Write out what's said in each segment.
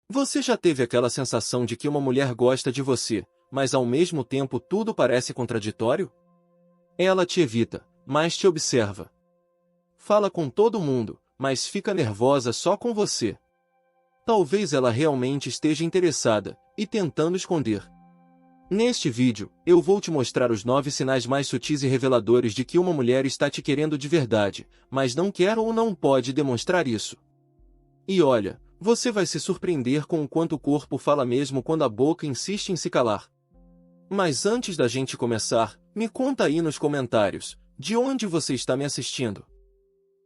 Você já teve aquela sensação de que uma mulher gosta de você, mas ao mesmo tempo tudo parece contraditório? Ela te evita, mas te observa. Fala com todo mundo, mas fica nervosa só com você. Talvez ela realmente esteja interessada, e tentando esconder. Neste vídeo, eu vou te mostrar os 9 sinais mais sutis e reveladores de que uma mulher está te querendo de verdade, mas não quer ou não pode demonstrar isso. E olha, você vai se surpreender com o quanto o corpo fala mesmo quando a boca insiste em se calar. Mas antes da gente começar, me conta aí nos comentários, de onde você está me assistindo.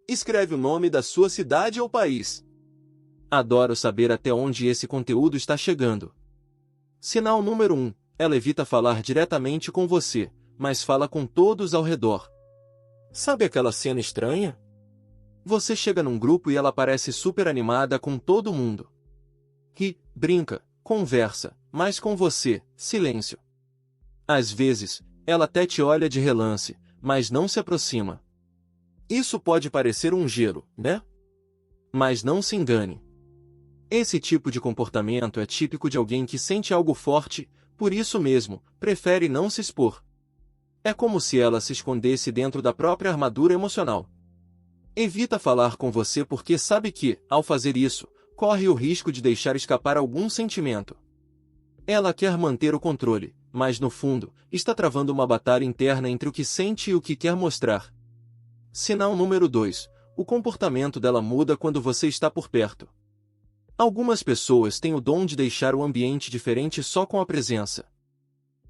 Escreve o nome da sua cidade ou país. Adoro saber até onde esse conteúdo está chegando. Sinal número 1. Ela evita falar diretamente com você, mas fala com todos ao redor. Sabe aquela cena estranha? Você chega num grupo e ela parece super animada com todo mundo. Ri, brinca, conversa, mas com você, silêncio. Às vezes, ela até te olha de relance, mas não se aproxima. Isso pode parecer um gelo, né? Mas não se engane. Esse tipo de comportamento é típico de alguém que sente algo forte, por isso mesmo, prefere não se expor. É como se ela se escondesse dentro da própria armadura emocional. Evita falar com você porque sabe que, ao fazer isso, corre o risco de deixar escapar algum sentimento. Ela quer manter o controle, mas no fundo, está travando uma batalha interna entre o que sente e o que quer mostrar. Sinal número 2. O comportamento dela muda quando você está por perto. Algumas pessoas têm o dom de deixar o ambiente diferente só com a presença.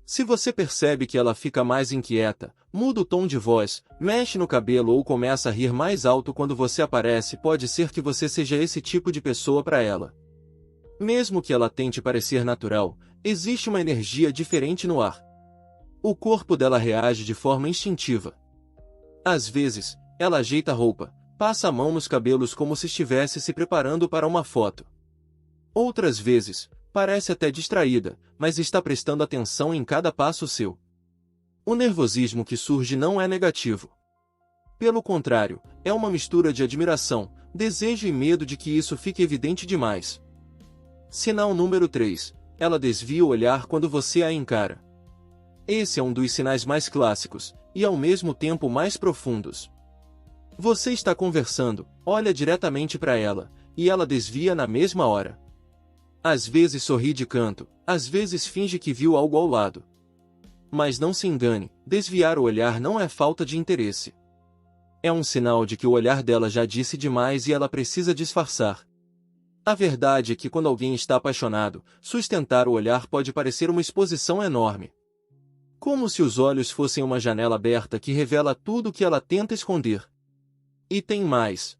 Se você percebe que ela fica mais inquieta, muda o tom de voz, mexe no cabelo ou começa a rir mais alto quando você aparece, pode ser que você seja esse tipo de pessoa para ela. Mesmo que ela tente parecer natural, existe uma energia diferente no ar. O corpo dela reage de forma instintiva. Às vezes, ela ajeita a roupa, passa a mão nos cabelos como se estivesse se preparando para uma foto. Outras vezes, parece até distraída, mas está prestando atenção em cada passo seu. O nervosismo que surge não é negativo. Pelo contrário, é uma mistura de admiração, desejo e medo de que isso fique evidente demais. Sinal número 3. Ela desvia o olhar quando você a encara. Esse é um dos sinais mais clássicos, e ao mesmo tempo mais profundos. Você está conversando, olha diretamente para ela, e ela desvia na mesma hora. Às vezes sorri de canto, às vezes finge que viu algo ao lado. Mas não se engane, desviar o olhar não é falta de interesse. É um sinal de que o olhar dela já disse demais e ela precisa disfarçar. A verdade é que quando alguém está apaixonado, sustentar o olhar pode parecer uma exposição enorme. Como se os olhos fossem uma janela aberta que revela tudo o que ela tenta esconder. E tem mais.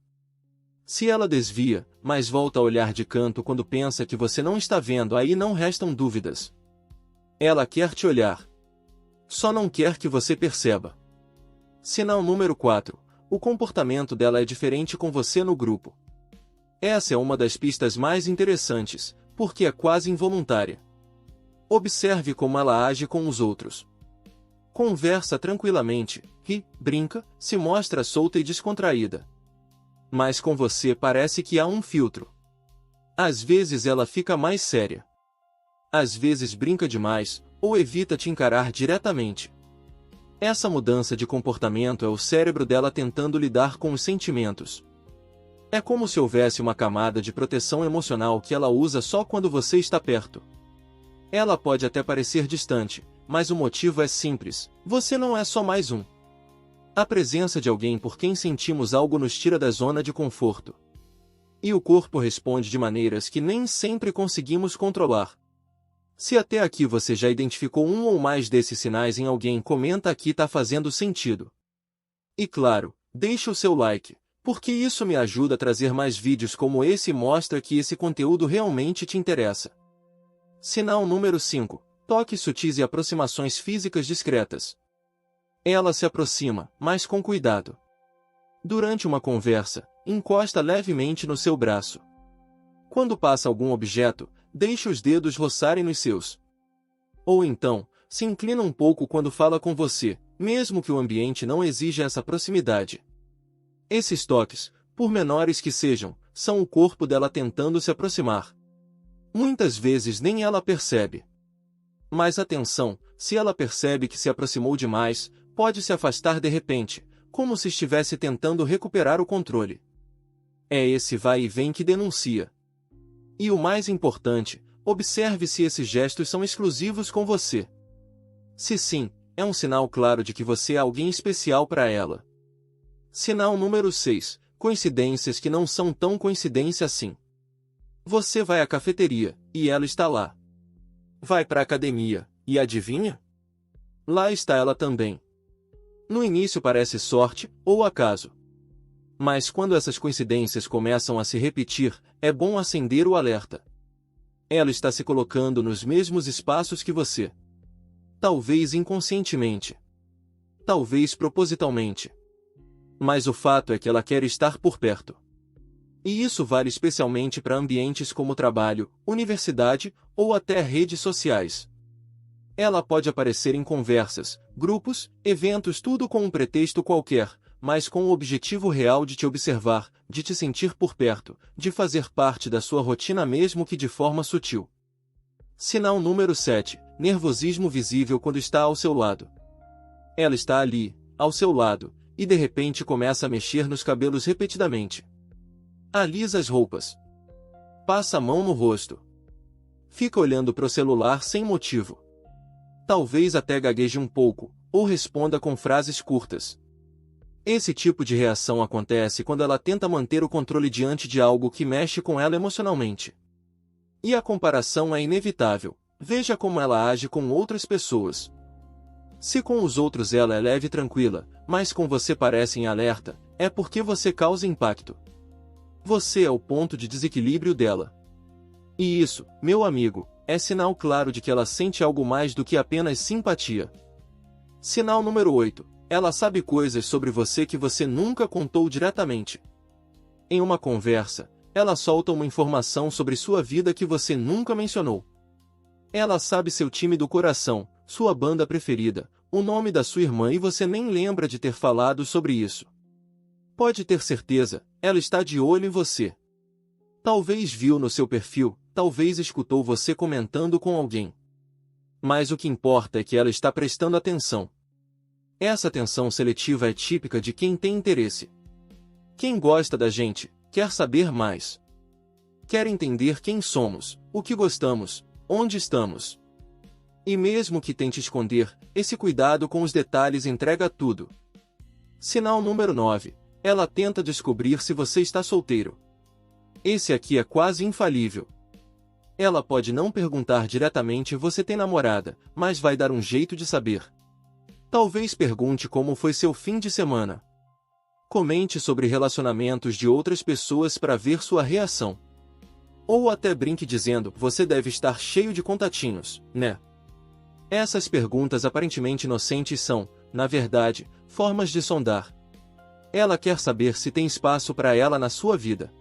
Se ela desvia, mas volta a olhar de canto quando pensa que você não está vendo, aí não restam dúvidas. Ela quer te olhar. Só não quer que você perceba. Sinal número 4. O comportamento dela é diferente com você no grupo. Essa é uma das pistas mais interessantes, porque é quase involuntária. Observe como ela age com os outros. Conversa tranquilamente, ri, brinca, se mostra solta e descontraída. Mas com você parece que há um filtro. Às vezes ela fica mais séria. Às vezes brinca demais, ou evita te encarar diretamente. Essa mudança de comportamento é o cérebro dela tentando lidar com os sentimentos. É como se houvesse uma camada de proteção emocional que ela usa só quando você está perto. Ela pode até parecer distante, mas o motivo é simples: você não é só mais um. A presença de alguém por quem sentimos algo nos tira da zona de conforto. E o corpo responde de maneiras que nem sempre conseguimos controlar. Se até aqui você já identificou um ou mais desses sinais em alguém, comenta aqui, tá fazendo sentido. E claro, deixe o seu like, porque isso me ajuda a trazer mais vídeos como esse e mostra que esse conteúdo realmente te interessa. Sinal número 5. Toques sutis e aproximações físicas discretas. Ela se aproxima, mas com cuidado. Durante uma conversa, encosta levemente no seu braço. Quando passa algum objeto, deixe os dedos roçarem nos seus. Ou então, se inclina um pouco quando fala com você, mesmo que o ambiente não exija essa proximidade. Esses toques, por menores que sejam, são o corpo dela tentando se aproximar. Muitas vezes nem ela percebe. Mas atenção, se ela percebe que se aproximou demais, pode se afastar de repente, como se estivesse tentando recuperar o controle. É esse vai e vem que denuncia. E o mais importante, observe se esses gestos são exclusivos com você. Se sim, é um sinal claro de que você é alguém especial para ela. Sinal número 6. Coincidências que não são tão coincidência assim. Você vai à cafeteria, e ela está lá. Vai para a academia, e adivinha? Lá está ela também. No início parece sorte, ou acaso. Mas quando essas coincidências começam a se repetir, é bom acender o alerta. Ela está se colocando nos mesmos espaços que você. Talvez inconscientemente. Talvez propositalmente. Mas o fato é que ela quer estar por perto. E isso vale especialmente para ambientes como trabalho, universidade ou até redes sociais. Ela pode aparecer em conversas, grupos, eventos, tudo com um pretexto qualquer, mas com o objetivo real de te observar, de te sentir por perto, de fazer parte da sua rotina mesmo que de forma sutil. Sinal número 7. Nervosismo visível quando está ao seu lado. Ela está ali, ao seu lado, e de repente começa a mexer nos cabelos repetidamente. Alisa as roupas. Passa a mão no rosto. Fica olhando para o celular sem motivo. Talvez até gagueje um pouco, ou responda com frases curtas. Esse tipo de reação acontece quando ela tenta manter o controle diante de algo que mexe com ela emocionalmente. E a comparação é inevitável. Veja como ela age com outras pessoas. Se com os outros ela é leve e tranquila, mas com você parece em alerta, é porque você causa impacto. Você é o ponto de desequilíbrio dela. E isso, meu amigo, é sinal claro de que ela sente algo mais do que apenas simpatia. Sinal número 8. Ela sabe coisas sobre você que você nunca contou diretamente. Em uma conversa, ela solta uma informação sobre sua vida que você nunca mencionou. Ela sabe seu time do coração, sua banda preferida, o nome da sua irmã e você nem lembra de ter falado sobre isso. Pode ter certeza, ela está de olho em você. Talvez viu no seu perfil, talvez escutou você comentando com alguém. Mas o que importa é que ela está prestando atenção. Essa atenção seletiva é típica de quem tem interesse. Quem gosta da gente, quer saber mais. Quer entender quem somos, o que gostamos, onde estamos. E mesmo que tente esconder, esse cuidado com os detalhes entrega tudo. Sinal número 9. Ela tenta descobrir se você está solteiro. Esse aqui é quase infalível. Ela pode não perguntar diretamente você tem namorada, mas vai dar um jeito de saber. Talvez pergunte como foi seu fim de semana. Comente sobre relacionamentos de outras pessoas para ver sua reação. Ou até brinque dizendo, você deve estar cheio de contatinhos, né? Essas perguntas aparentemente inocentes são, na verdade, formas de sondar. Ela quer saber se tem espaço para ela na sua vida.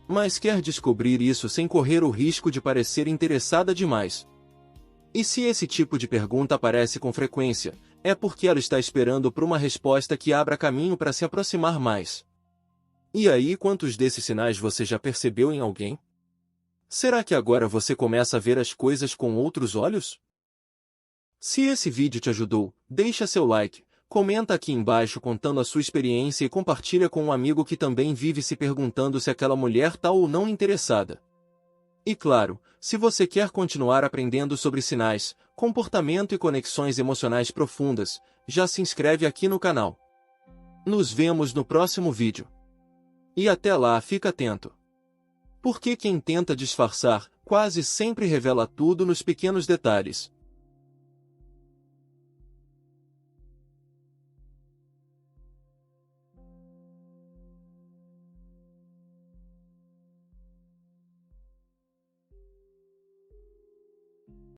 Mas quer descobrir isso sem correr o risco de parecer interessada demais. E se esse tipo de pergunta aparece com frequência, é porque ela está esperando por uma resposta que abra caminho para se aproximar mais. E aí, quantos desses sinais você já percebeu em alguém? Será que agora você começa a ver as coisas com outros olhos? Se esse vídeo te ajudou, deixa seu like, comenta aqui embaixo contando a sua experiência e compartilha com um amigo que também vive se perguntando se aquela mulher está ou não interessada. E claro, se você quer continuar aprendendo sobre sinais, comportamento e conexões emocionais profundas, já se inscreve aqui no canal. Nos vemos no próximo vídeo. E até lá fica atento. Porque quem tenta disfarçar, quase sempre revela tudo nos pequenos detalhes.